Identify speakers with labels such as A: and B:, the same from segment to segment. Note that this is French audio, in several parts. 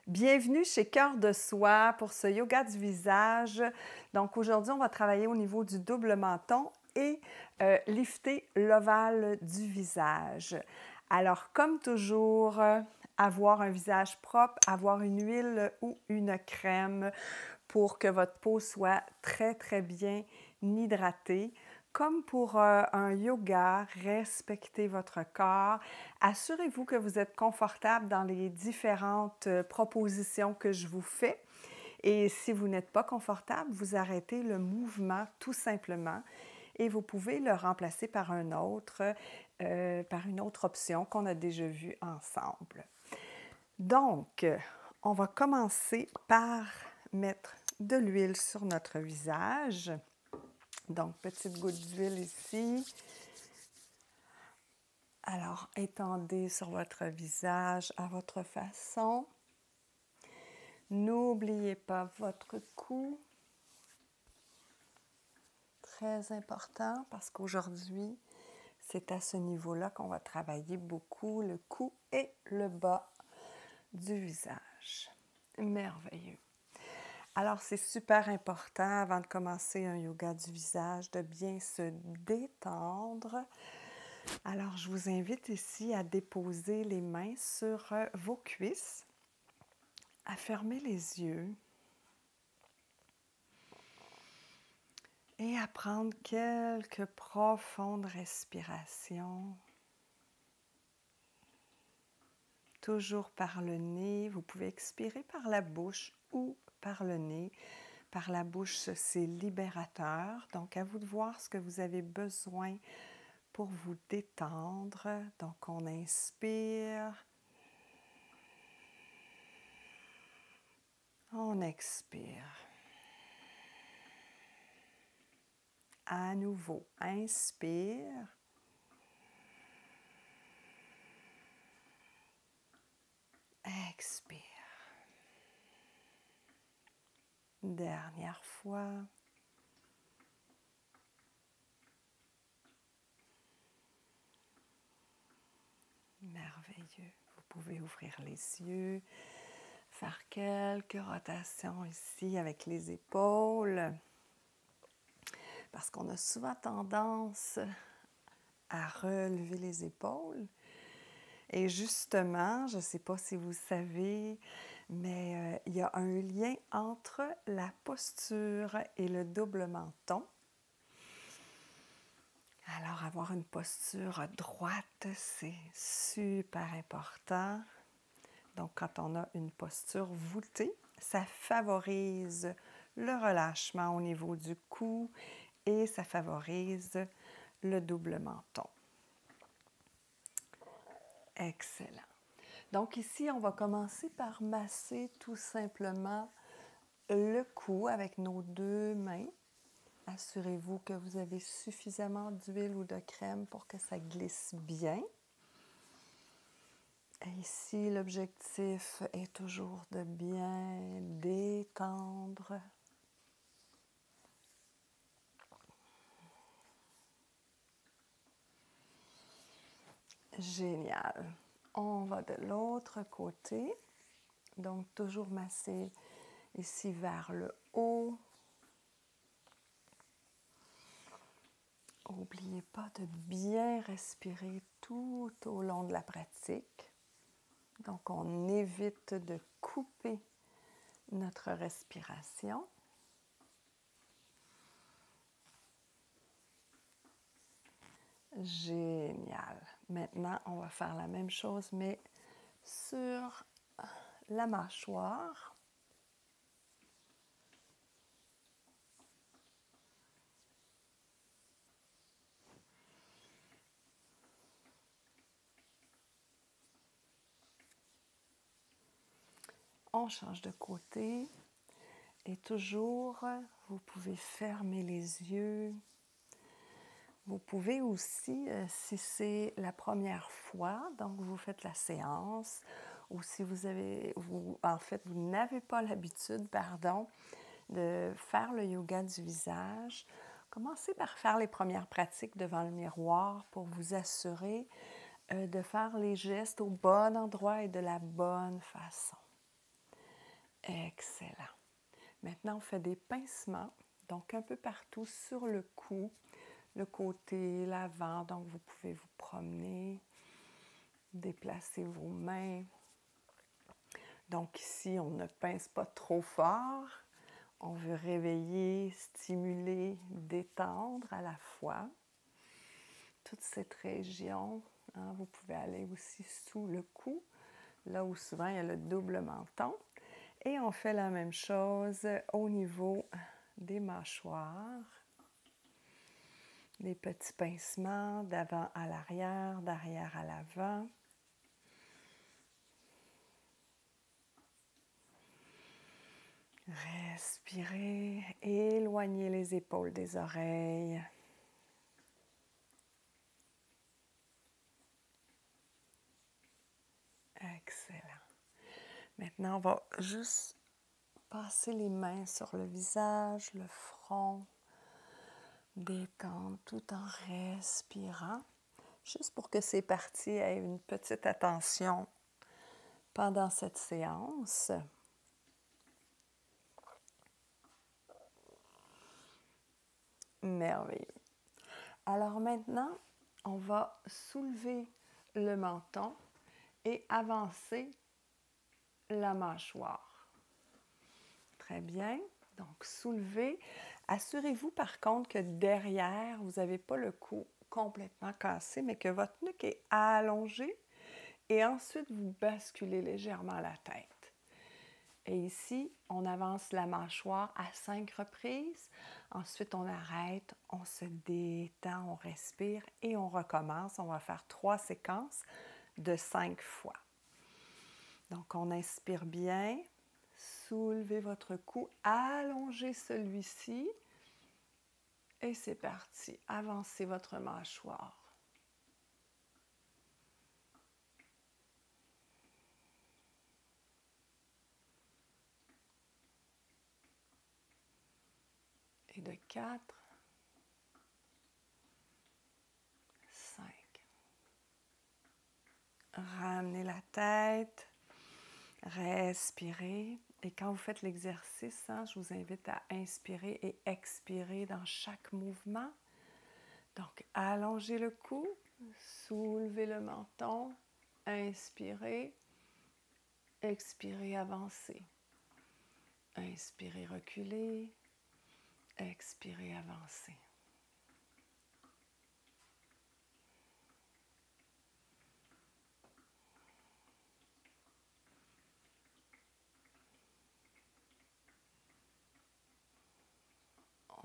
A: Bienvenue chez Cœur de Soi pour ce yoga du visage. Donc aujourd'hui, on va travailler au niveau du double menton et lifter l'ovale du visage. Alors comme toujours, avoir un visage propre, avoir une huile ou une crème pour que votre peau soit très bien hydratée. Comme pour un yoga, respectez votre corps. Assurez-vous que vous êtes confortable dans les différentes propositions que je vous fais. Et si vous n'êtes pas confortable, vous arrêtez le mouvement tout simplement et vous pouvez le remplacer par une autre option qu'on a déjà vue ensemble. Donc, on va commencer par mettre de l'huile sur notre visage. Donc, petite goutte d'huile ici. Alors, étendez sur votre visage à votre façon. N'oubliez pas votre cou. Très important parce qu'aujourd'hui, c'est à ce niveau-là qu'on va travailler beaucoup le cou et le bas du visage. Merveilleux. Alors, c'est super important avant de commencer un yoga du visage de bien se détendre. Alors, je vous invite ici à déposer les mains sur vos cuisses, à fermer les yeux et à prendre quelques profondes respirations. Toujours par le nez, vous pouvez expirer par la bouche ou par le nez. Par la bouche, c'est libérateur. Donc, à vous de voir ce que vous avez besoin pour vous détendre. Donc, on inspire. On expire. À nouveau, inspire. Expire. Dernière fois. Merveilleux. Vous pouvez ouvrir les yeux, faire quelques rotations ici avec les épaules. Parce qu'on a souvent tendance à relever les épaules. Et justement, je ne sais pas si vous savez, mais il y a un lien entre la posture et le double menton. Alors, avoir une posture droite, c'est super important. Donc, quand on a une posture voûtée, ça favorise le relâchement au niveau du cou et ça favorise le double menton. Excellent. Donc ici, on va commencer par masser tout simplement le cou avec nos deux mains. Assurez-vous que vous avez suffisamment d'huile ou de crème pour que ça glisse bien. Et ici, l'objectif est toujours de bien détendre. Génial. On va de l'autre côté. Donc, toujours masser ici vers le haut. N'oubliez pas de bien respirer tout au long de la pratique. Donc, on évite de couper notre respiration. Génial. Maintenant, on va faire la même chose, mais sur la mâchoire. On change de côté et toujours, vous pouvez fermer les yeux. Vous pouvez aussi, si c'est la première fois, donc vous faites la séance, ou si vous n'avez pas l'habitude, de faire le yoga du visage, commencez par faire les premières pratiques devant le miroir pour vous assurer de faire les gestes au bon endroit et de la bonne façon. Excellent. Maintenant, on fait des pincements, donc un peu partout sur le cou, le côté, l'avant. Donc, vous pouvez vous promener, déplacer vos mains. Donc ici, on ne pince pas trop fort. On veut réveiller, stimuler, détendre à la fois. Toute cette région, hein, vous pouvez aller aussi sous le cou, là où souvent il y a le double menton. Et on fait la même chose au niveau des mâchoires. Des petits pincements d'avant à l'arrière, d'arrière à l'avant. Respirez, éloignez les épaules des oreilles. Excellent. Maintenant, on va juste passer les mains sur le visage, le front, détendre tout en respirant, juste pour que ces parties aient une petite attention pendant cette séance. Merveilleux. Alors maintenant, on va soulever le menton et avancer la mâchoire. Très bien. Donc, soulevez. Assurez-vous par contre que derrière, vous n'avez pas le cou complètement cassé, mais que votre nuque est allongée et ensuite vous basculez légèrement la tête. Et ici, on avance la mâchoire à 5 reprises. Ensuite, on arrête, on se détend, on respire et on recommence. On va faire 3 séquences de 5 fois. Donc, on inspire bien. Soulevez votre cou, allongez celui-ci. Et c'est parti. Avancez votre mâchoire. Et de 4, 5. Ramenez la tête, respirez. Et quand vous faites l'exercice, hein, je vous invite à inspirer et expirer dans chaque mouvement. Donc, allongez le cou, soulevez le menton, inspirez, expirez, avancez. Inspirez, reculez, expirez, avancez.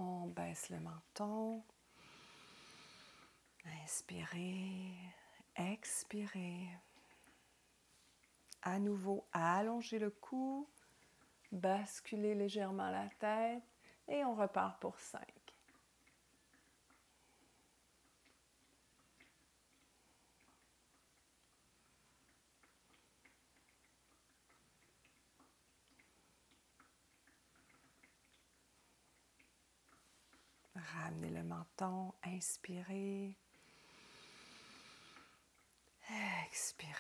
A: On baisse le menton. Inspirez, expirez. À nouveau, allongez le cou, basculez légèrement la tête et on repart pour 5. Ramenez le menton, inspirez, expirez.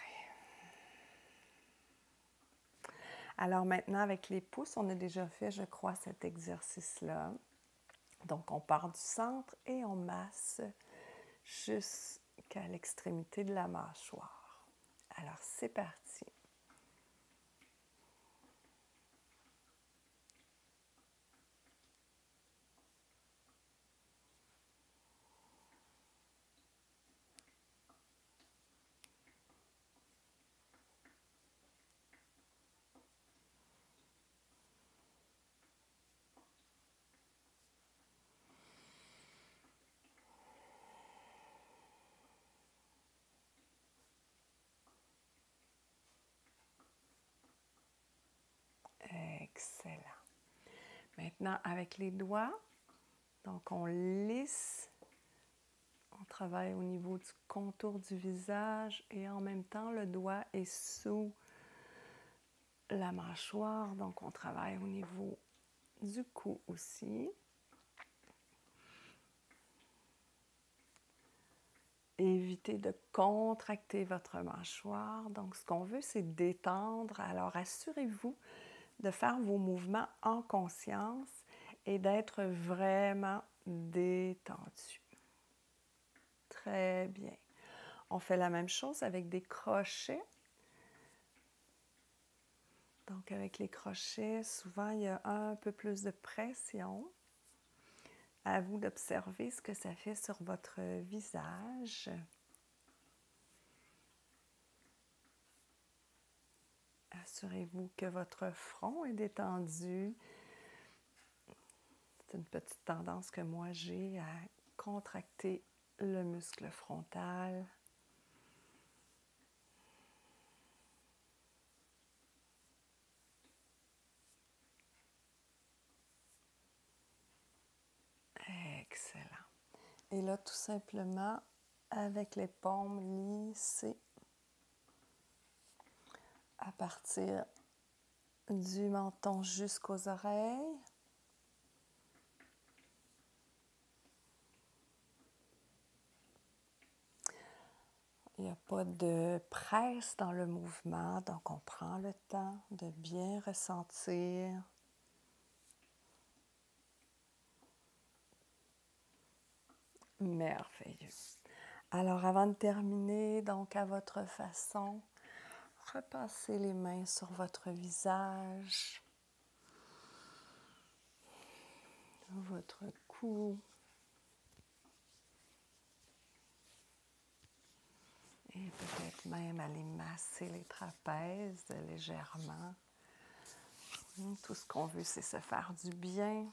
A: Alors maintenant, avec les pouces, on a déjà fait, je crois, cet exercice-là. Donc, on part du centre et on masse jusqu'à l'extrémité de la mâchoire. Alors, c'est parti. Excellent. Maintenant, avec les doigts, donc on lisse, on travaille au niveau du contour du visage et en même temps, le doigt est sous la mâchoire, donc on travaille au niveau du cou aussi. Évitez de contracter votre mâchoire. Donc, ce qu'on veut, c'est détendre. Alors, assurez-vous de faire vos mouvements en conscience et d'être vraiment détendu. Très bien. On fait la même chose avec des crochets. Donc, avec les crochets, souvent, il y a un peu plus de pression. À vous d'observer ce que ça fait sur votre visage. Assurez-vous que votre front est détendu. C'est une petite tendance que moi j'ai à contracter le muscle frontal. Excellent. Et là, tout simplement, avec les paumes lissées, à partir du menton jusqu'aux oreilles. Il n'y a pas de presse dans le mouvement, donc on prend le temps de bien ressentir. Merveilleux. Alors, avant de terminer, donc à votre façon, repassez les mains sur votre visage, votre cou. Et peut-être même aller masser les trapèzes légèrement. Tout ce qu'on veut, c'est se faire du bien.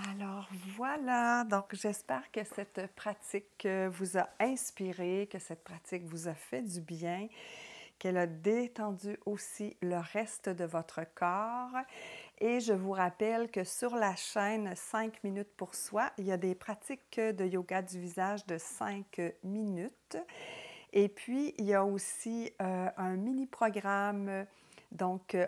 A: Alors voilà, donc j'espère que cette pratique vous a inspiré, que cette pratique vous a fait du bien, qu'elle a détendu aussi le reste de votre corps. Et je vous rappelle que sur la chaîne 5 minutes pour soi, il y a des pratiques de yoga du visage de 5 minutes. Et puis, il y a aussi un mini-programme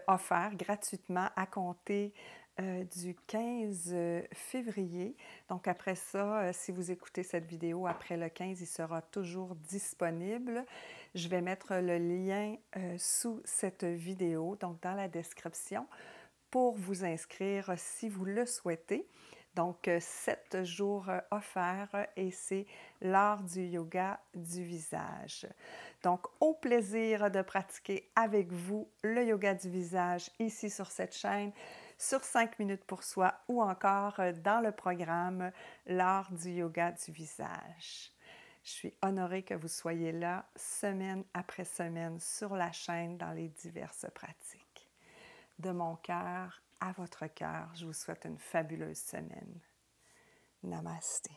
A: offert gratuitement à compter du 15 février. Donc, après ça, si vous écoutez cette vidéo après le 15, il sera toujours disponible. Je vais mettre le lien sous cette vidéo, donc dans la description, pour vous inscrire si vous le souhaitez. Donc, 7 jours offerts et c'est l'art du yoga du visage. Donc, au plaisir de pratiquer avec vous le yoga du visage ici sur cette chaîne, sur 5 minutes pour soi ou encore dans le programme l'art du yoga du visage. Je suis honorée que vous soyez là semaine après semaine sur la chaîne dans les diverses pratiques. De mon cœur à votre cœur, je vous souhaite une fabuleuse semaine. Namasté.